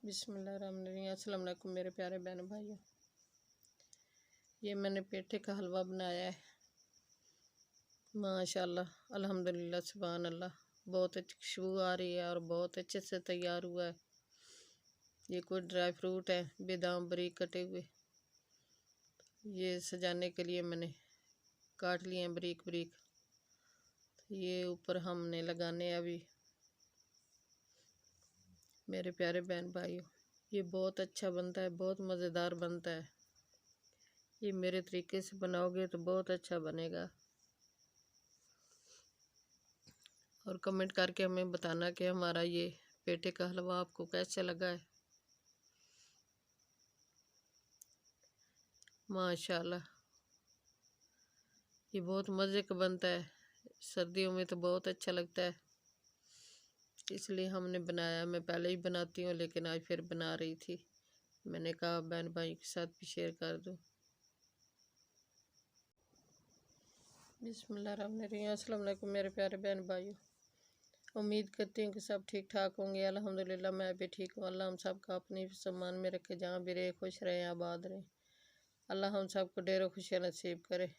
बिस्मिल्लाहिर्रहमानिर्रहीम। अस्सलाम वालेकुम मेरे प्यारे बहन भाइयों। ये मैंने पेठे का हलवा बनाया है। माशाल्लाह, अल्हम्दुलिल्लाह, सुभान अल्लाह। बहुत अच्छी खुशबू आ रही है और बहुत अच्छे से तैयार हुआ है। ये कोई ड्राई फ्रूट है, बादाम बारीक कटे हुए। ये सजाने के लिए मैंने काट लिए हैं बारीक बारीक। ये ऊपर हमने लगाने अभी। मेरे प्यारे बहन भाइयों, ये बहुत अच्छा बनता है, बहुत मज़ेदार बनता है। ये मेरे तरीके से बनाओगे तो बहुत अच्छा बनेगा। और कमेंट करके हमें बताना कि हमारा ये पेठे का हलवा आपको कैसा लगा है। माशाल्लाह, ये बहुत मज़े का बनता है। सर्दियों में तो बहुत अच्छा लगता है, इसलिए हमने बनाया। मैं पहले ही बनाती हूँ, लेकिन आज फिर बना रही थी। मैंने कहा बहन भाई के साथ भी शेयर कर दूँ। बिस्मिल्लाहिर्रहमानिर्रहीम। अस्सलाम वालेकुम मेरे प्यारे बहन भाइयों। उम्मीद करती हूँ कि सब ठीक ठाक होंगे। अल्हम्दुलिल्लाह, मैं भी ठीक हूँ। अल्लाह हम सब का अपनी सम्मान में रखे, जहाँ भी रहे खुश रहें, आबाद रहें। अल्लाह हम सब को ढेरों खुशियाँ नसीब करे।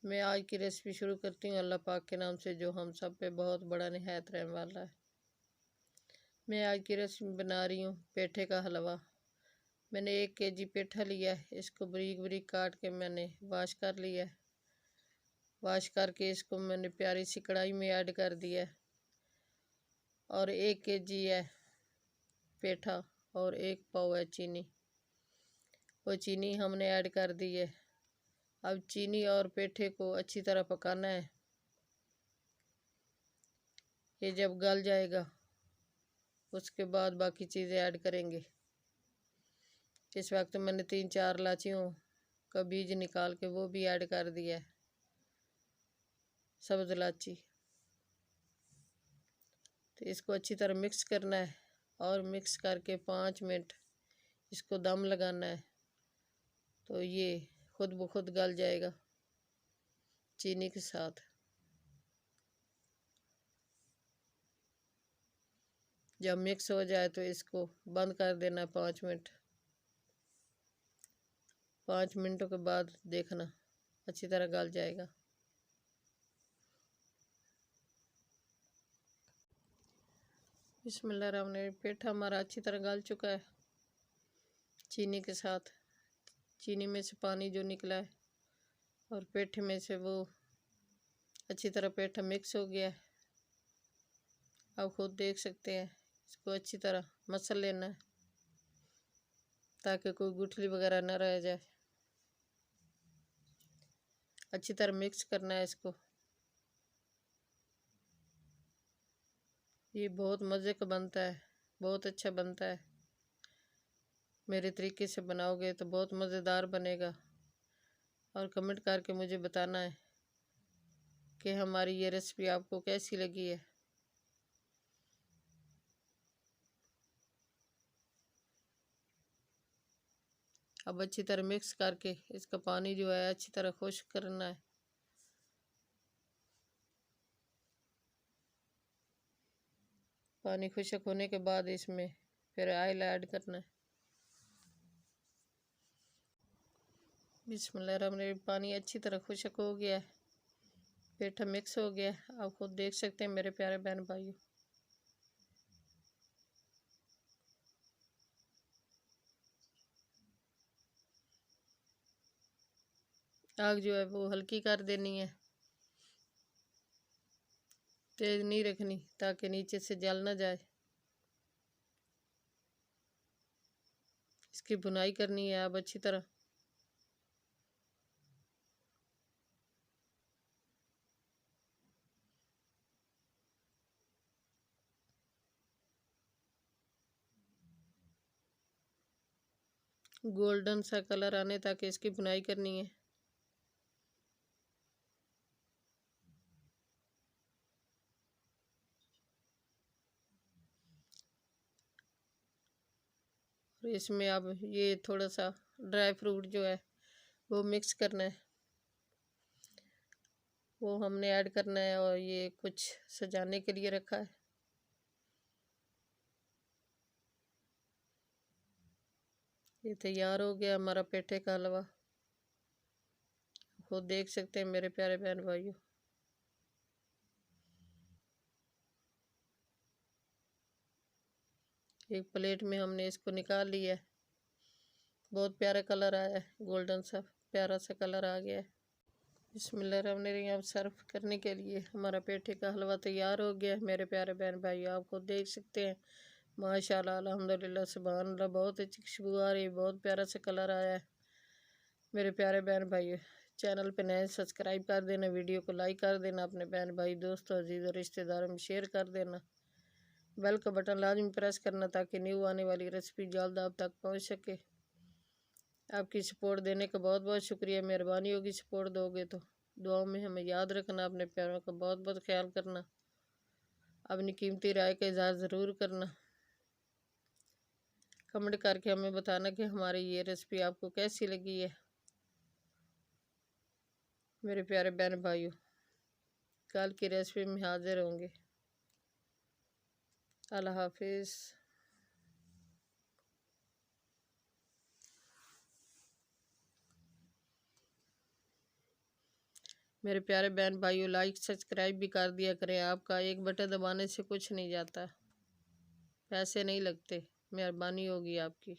मैं आज की रेसिपी शुरू करती हूँ अल्लाह पाक के नाम से, जो हम सब पे बहुत बड़ा निहायत रहने वाला है। मैं आज की रेसिपी बना रही हूँ पेठे का हलवा। मैंने 1 केजी पेठा लिया है। इसको बारीक बारीक काट के मैंने वाश कर लिया है। वाश करके इसको मैंने प्यारी सी कढ़ाई में ऐड कर दिया है। और 1 केजी है पेठा और 1 पाव है चीनी। वो चीनी हमने ऐड कर दी है। अब चीनी और पेठे को अच्छी तरह पकाना है। ये जब गल जाएगा उसके बाद बाकी चीज़ें ऐड करेंगे। इस वक्त मैंने 3-4 इलायचियों का बीज निकाल के वो भी ऐड कर दिया है, सब्ज़ इलायची। तो इसको अच्छी तरह मिक्स करना है और मिक्स करके 5 मिनट इसको दम लगाना है। तो ये खुद ब खुद गल जाएगा चीनी के साथ। जब मिक्स हो जाए तो इसको बंद कर देना 5 मिनट। 5 मिनटों के बाद देखना अच्छी तरह गल जाएगा। बिस्मिल्लाहिर्रहमानिर्रहीम। पेठा हमारा अच्छी तरह गल चुका है चीनी के साथ। चीनी में से पानी जो निकला है और पेठे में से वो अच्छी तरह पेठा मिक्स हो गया है। आप खुद देख सकते हैं। इसको अच्छी तरह मसल लेना है ताकि कोई गुठली वगैरह ना रह जाए। अच्छी तरह मिक्स करना है इसको। ये बहुत मज़े का बनता है, बहुत अच्छा बनता है। मेरे तरीके से बनाओगे तो बहुत मज़ेदार बनेगा। और कमेंट करके मुझे बताना है कि हमारी ये रेसिपी आपको कैसी लगी है। अब अच्छी तरह मिक्स करके इसका पानी जो है अच्छी तरह खुश्क करना है। पानी खुश्क होने के बाद इसमें फिर ऑयल ऐड करना है। बिस्मिल्लाहिर्रहमानिर्रहीम। पानी अच्छी तरह खुश्क हो गया है, पेठा मिक्स हो गया है। आप खुद देख सकते हैं मेरे प्यारे बहन भाइयों। आग जो है वो हल्की कर देनी है, तेज़ नहीं रखनी ताकि नीचे से जल ना जाए। इसकी भुनाई करनी है अब अच्छी तरह। गोल्डन सा कलर आने तक इसकी भुनाई करनी है। और इसमें अब ये थोड़ा सा ड्राई फ्रूट जो है वो मिक्स करना है, वो हमने ऐड करना है। और ये कुछ सजाने के लिए रखा है। ये तैयार हो गया हमारा पेठे का हलवा। खुद देख सकते हैं मेरे प्यारे बहन भाइयों। एक प्लेट में हमने इसको निकाल लिया है। बहुत प्यारा कलर आया है, गोल्डन सा प्यारा सा कलर आ गया है। बिस्मिल्लाहिर्रहमानिर्रहीम। अब सर्व करने के लिए हमारा पेठे का हलवा तैयार हो गया है मेरे प्यारे बहन भाइयों। आप खुद देख सकते हैं माशाल्लाह अल्हम्दुलिल्लाह सुभान अल्लाह, बहुत अच्छी खुशबू आ रही है, बहुत प्यारा सा कलर आया है मेरे प्यारे बहन भाइयों। चैनल पे नए सब्सक्राइब कर देना, वीडियो को लाइक कर देना, अपने बहन भाई दोस्तों अजीज़ और रिश्तेदारों में शेयर कर देना। बेल का बटन लाजमी प्रेस करना ताकि न्यू आने वाली रेसिपी जल्द आप तक पहुंच सके। आपकी सपोर्ट देने का बहुत बहुत शुक्रिया, मेहरबानी होगी सपोर्ट दोगे तो। दुआओं में हमें याद रखना, अपने प्यारों का बहुत बहुत ख्याल करना, अपनी कीमती राय का इज़हार ज़रूर करना। कमेंट करके हमें बताना कि हमारी ये रेसिपी आपको कैसी लगी है मेरे प्यारे बहन भाइयों। कल की रेसिपी में हाजिर होंगे। अल्लाह हाफिज़। मेरे प्यारे बहन भाइयों, लाइक सब्सक्राइब भी कर दिया करें। आपका एक बटन दबाने से कुछ नहीं जाता, पैसे नहीं लगते, मेहरबानी होगी आपकी।